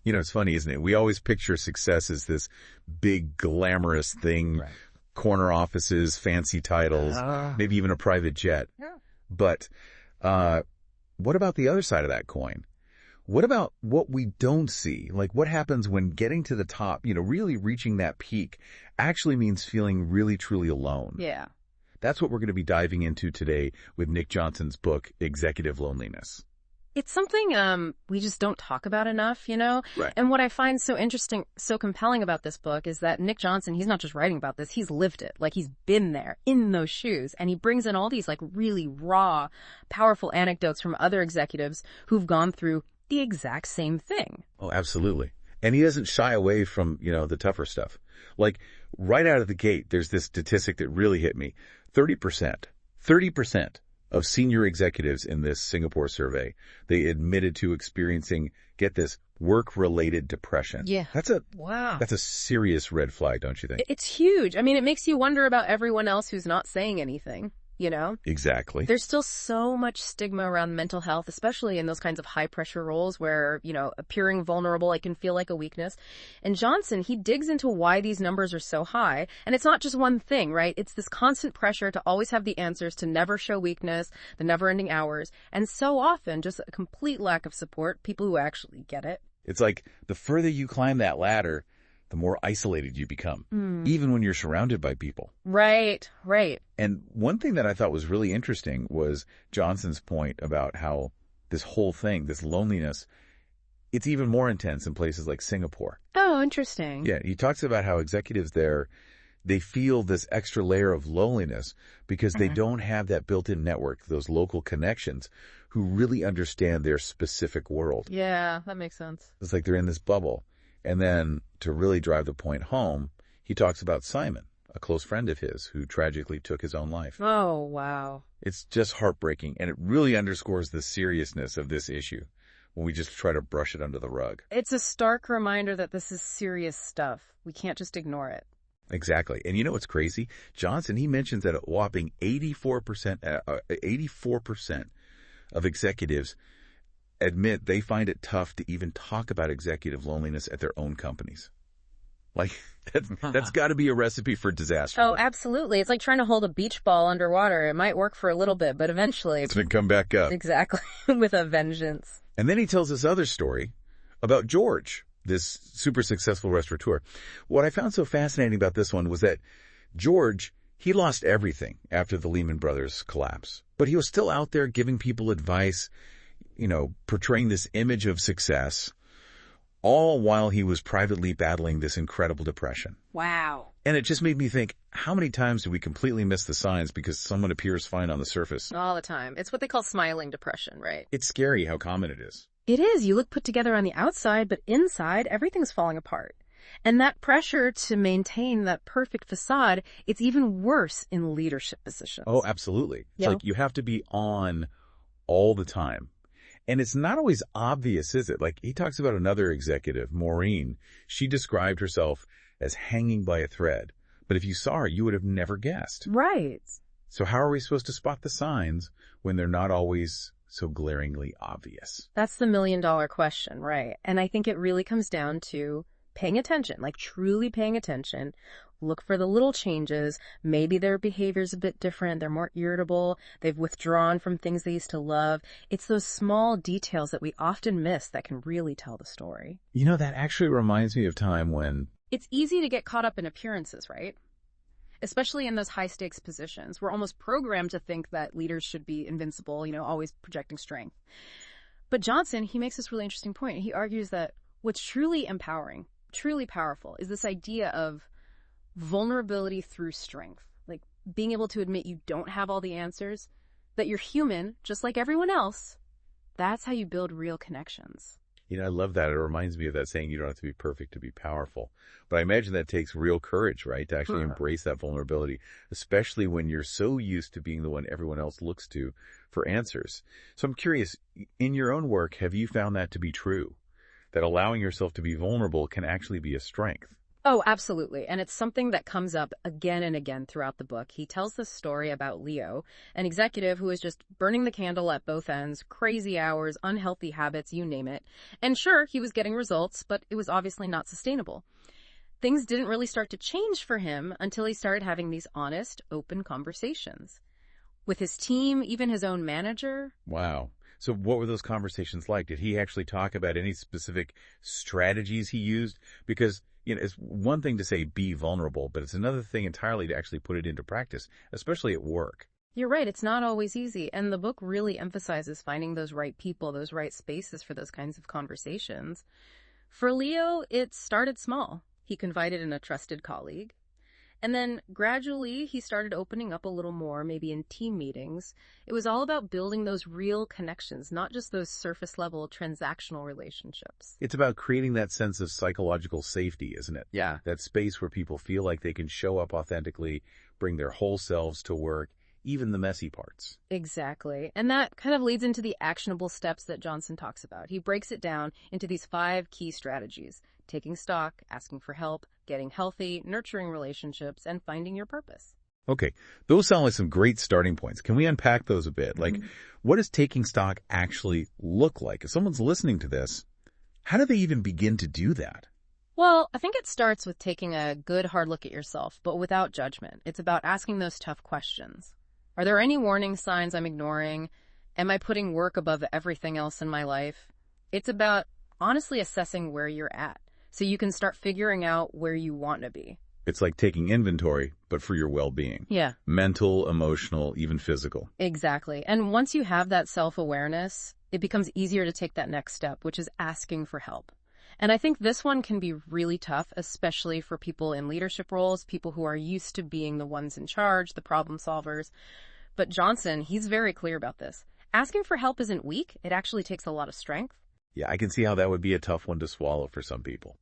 You know, it's funny, isn't it? We always picture success as this big, glamorous thing, Right. corner offices, fancy titles, maybe even a private jet. Yeah. But what about the other side of that coin? What about what we don't see? Like what happens when getting to the top, really reaching that peak actually means feeling really, truly alone? Yeah. That's what we're going to be diving into today with Nick Jonsson's book, Executive Loneliness. It's something we just don't talk about enough, Right. And what I find so interesting, so compelling about this book is that Nick Jonsson, he's not just writing about this, he's lived it. Like, he's been there in those shoes. And he brings in all these, like, really raw, powerful anecdotes from other executives who've gone through the exact same thing. Oh, absolutely. And he doesn't shy away from, the tougher stuff. Like, right out of the gate, there's this statistic that really hit me. 30% of senior executives in this Singapore survey, they admitted to experiencing, get this, work-related depression. Yeah. That's a serious red flag, don't you think? It's huge. I mean, it makes you wonder about everyone else who's not saying anything. Exactly. There's still so much stigma around mental health, especially in those kinds of high pressure roles where, appearing vulnerable, it can feel like a weakness. And Jonsson, he digs into why these numbers are so high. And it's not just one thing, right? It's this constant pressure to always have the answers, to never show weakness, the never ending hours. And so often just a complete lack of support, people who actually get it. It's like the further you climb that ladder, the more isolated you become, even when you're surrounded by people. Right. And one thing that I thought was really interesting was Jonsson's point about how this whole thing, this loneliness, it's even more intense in places like Singapore. Oh, interesting. Yeah, he talks about how executives there, they feel this extra layer of loneliness because they don't have that built-in network, those local connections who really understand their specific world. Yeah, that makes sense. It's like they're in this bubble. And then, to really drive the point home, he talks about Simon, a close friend of his, who tragically took his own life. Oh, wow. It's just heartbreaking, and it really underscores the seriousness of this issue when we just try to brush it under the rug. It's a stark reminder that this is serious stuff. We can't just ignore it. Exactly. And you know what's crazy? Jonsson, he mentions that a whopping 84% of executives admit they find it tough to even talk about executive loneliness at their own companies. Like, that's got to be a recipe for disaster. Oh, absolutely. It's like trying to hold a beach ball underwater. It might work for a little bit, but eventually it's going to come back up. Exactly. With a vengeance. And then he tells this other story about George, this super successful restaurateur. What I found so fascinating about this one was that George, he lost everything after the Lehman Brothers collapse, but he was still out there giving people advice, portraying this image of success, all while he was privately battling this incredible depression. Wow. And it just made me think, how many times do we completely miss the signs because someone appears fine on the surface? All the time. It's what they call smiling depression, right? It's scary how common it is. It is. You look put together on the outside, but inside, everything's falling apart. And that pressure to maintain that perfect facade, it's even worse in leadership positions. Oh, absolutely. It's like you have to be on all the time. And it's not always obvious, is it? Like, he talks about another executive, Maureen. She described herself as hanging by a thread. But if you saw her, you would have never guessed. Right. So how are we supposed to spot the signs when they're not always so glaringly obvious? That's the million-dollar question, right? And I think it really comes down to paying attention, like truly paying attention. Look for the little changes. Maybe their behavior's a bit different. They're more irritable. They've withdrawn from things they used to love. It's those small details that we often miss that can really tell the story. That actually reminds me of time when... It's easy to get caught up in appearances, right? Especially in those high-stakes positions. We're almost programmed to think that leaders should be invincible, always projecting strength. But Jonsson, he makes this really interesting point. He argues that what's truly empowering, truly powerful, is this idea of vulnerability through strength, like being able to admit you don't have all the answers, that you're human, just like everyone else. That's how you build real connections. I love that. It reminds me of that saying, you don't have to be perfect to be powerful. But I imagine that takes real courage, right? To actually embrace that vulnerability, especially when you're so used to being the one everyone else looks to for answers. So I'm curious, in your own work, have you found that to be true? That allowing yourself to be vulnerable can actually be a strength? Oh, absolutely. And it's something that comes up again and again throughout the book. He tells this story about Leo, an executive who is just burning the candle at both ends, crazy hours, unhealthy habits, you name it. And sure, he was getting results, but it was obviously not sustainable. Things didn't really start to change for him until he started having these honest, open conversations with his team, even his own manager. Wow. So what were those conversations like? Did he actually talk about any specific strategies he used? Because, it's one thing to say be vulnerable, but it's another thing entirely to actually put it into practice, especially at work. You're right, it's not always easy. And the book really emphasizes finding those right people, those right spaces for those kinds of conversations. For Leo, it started small. He confided in a trusted colleague. And then gradually he started opening up a little more, maybe in team meetings. It was all about building those real connections, not just those surface level transactional relationships. It's about creating that sense of psychological safety, isn't it? Yeah. That space where people feel like they can show up authentically, bring their whole selves to work, even the messy parts. Exactly. And that kind of leads into the actionable steps that Jonsson talks about. He breaks it down into these 5 key strategies: taking stock, asking for help, getting healthy, nurturing relationships, and finding your purpose. Okay, those sound like some great starting points. Can we unpack those a bit? Like, what does taking stock actually look like? If someone's listening to this, how do they even begin to do that? Well, I think it starts with taking a good hard look at yourself, but without judgment. It's about asking those tough questions. Are there any warning signs I'm ignoring? Am I putting work above everything else in my life? It's about honestly assessing where you're at, so you can start figuring out where you want to be. It's like taking inventory, but for your well-being. Yeah. Mental, emotional, even physical. Exactly. And once you have that self-awareness, it becomes easier to take that next step, which is asking for help. And I think this one can be really tough, especially for people in leadership roles, people who are used to being the ones in charge, the problem solvers. But Jonsson, he's very clear about this. Asking for help isn't weak. It actually takes a lot of strength. Yeah, I can see how that would be a tough one to swallow for some people.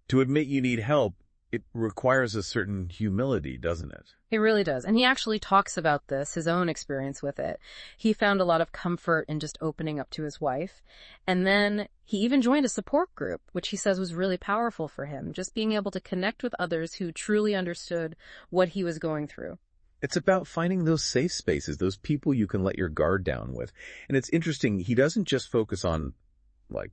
To admit you need help, it requires a certain humility, doesn't it? It really does. And he actually talks about this, his own experience with it. He found a lot of comfort in just opening up to his wife. And then he even joined a support group, which he says was really powerful for him, just being able to connect with others who truly understood what he was going through. It's about finding those safe spaces, those people you can let your guard down with. And it's interesting, he doesn't just focus on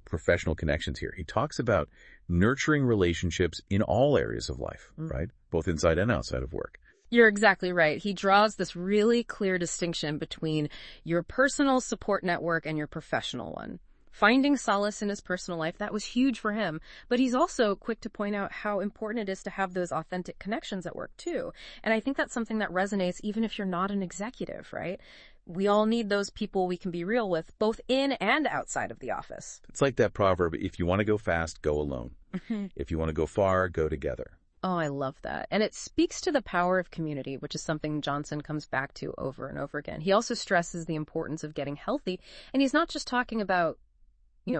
professional connections here. He talks about nurturing relationships in all areas of life, right? Both inside and outside of work. You're exactly right. He draws this really clear distinction between your personal support network and your professional one. Finding solace in his personal life, that was huge for him. But he's also quick to point out how important it is to have those authentic connections at work, too. And I think that's something that resonates even if you're not an executive, right? We all need those people we can be real with, both in and outside of the office. It's like that proverb, if you want to go fast, go alone. If you want to go far, go together. Oh, I love that. And it speaks to the power of community, which is something Jonsson comes back to over and over again. He also stresses the importance of getting healthy. And he's not just talking about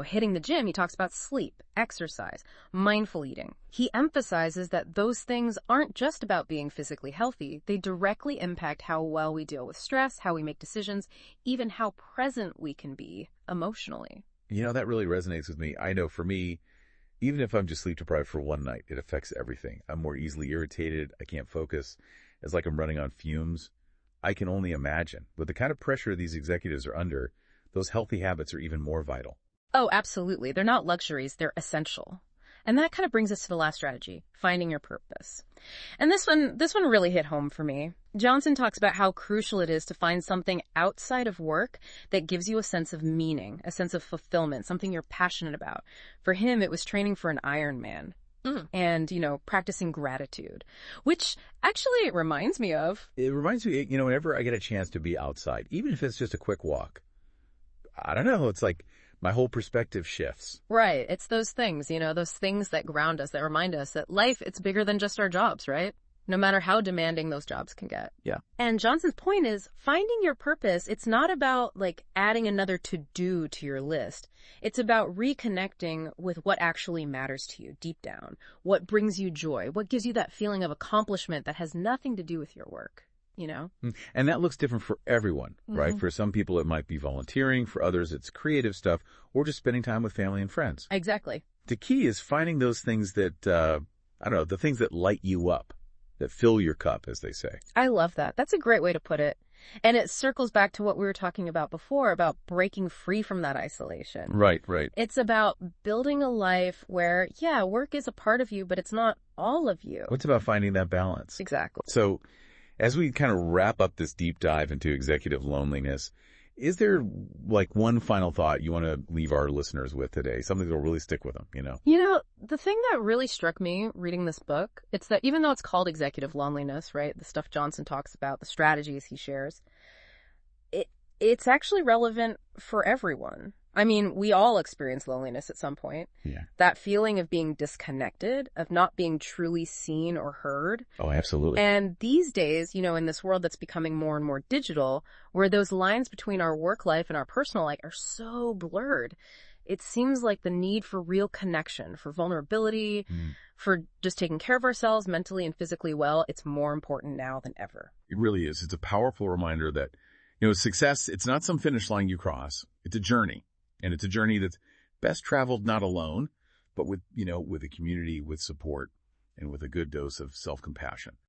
hitting the gym. He talks about sleep, exercise, mindful eating. He emphasizes that those things aren't just about being physically healthy. They directly impact how well we deal with stress, how we make decisions, even how present we can be emotionally. That really resonates with me. I know for me, even if I'm just sleep deprived for one night, it affects everything. I'm more easily irritated. I can't focus. It's like I'm running on fumes. I can only imagine. With the kind of pressure these executives are under, those healthy habits are even more vital. Oh, absolutely. They're not luxuries. They're essential. And that kind of brings us to the last strategy, finding your purpose. And this one really hit home for me. Jonsson talks about how crucial it is to find something outside of work that gives you a sense of meaning, a sense of fulfillment, something you're passionate about. For him, it was training for an Ironman. And, practicing gratitude, which actually it reminds me, whenever I get a chance to be outside, even if it's just a quick walk, I don't know, it's like my whole perspective shifts. Right. It's those things, those things that ground us, that remind us that life, it's bigger than just our jobs, right? No matter how demanding those jobs can get. Yeah. And Jonsson's point is finding your purpose. It's not about adding another to-do to your list. It's about reconnecting with what actually matters to you deep down. What brings you joy? What gives you that feeling of accomplishment that has nothing to do with your work? And that looks different for everyone, right? For some people, it might be volunteering. For others, it's creative stuff or just spending time with family and friends. Exactly. The key is finding those things that I don't know, the things that light you up, that fill your cup, as they say. I love that. That's a great way to put it. And it circles back to what we were talking about before, about breaking free from that isolation. Right, right. It's about building a life where, yeah, work is a part of you, but it's not all of you. It's about finding that balance. Exactly. So as we kind of wrap up this deep dive into executive loneliness, is there like one final thought you want to leave our listeners with today? Something that'll really stick with them, you know? You know, the thing that really struck me reading this book, it's that even though it's called executive loneliness, right? The stuff Jonsson talks about, the strategies he shares, it's actually relevant for everyone. I mean, we all experience loneliness at some point. Yeah. That feeling of being disconnected, of not being truly seen or heard. Oh, absolutely. And these days, you know, in this world that's becoming more and more digital, where those lines between our work life and our personal life are so blurred, it seems like the need for real connection, for vulnerability, for just taking care of ourselves mentally and physically well, it's more important now than ever. It really is. It's a powerful reminder that, you know, success, it's not some finish line you cross. It's a journey. And it's a journey that's best traveled not alone, but with, you know, with a community, with support, and with a good dose of self-compassion.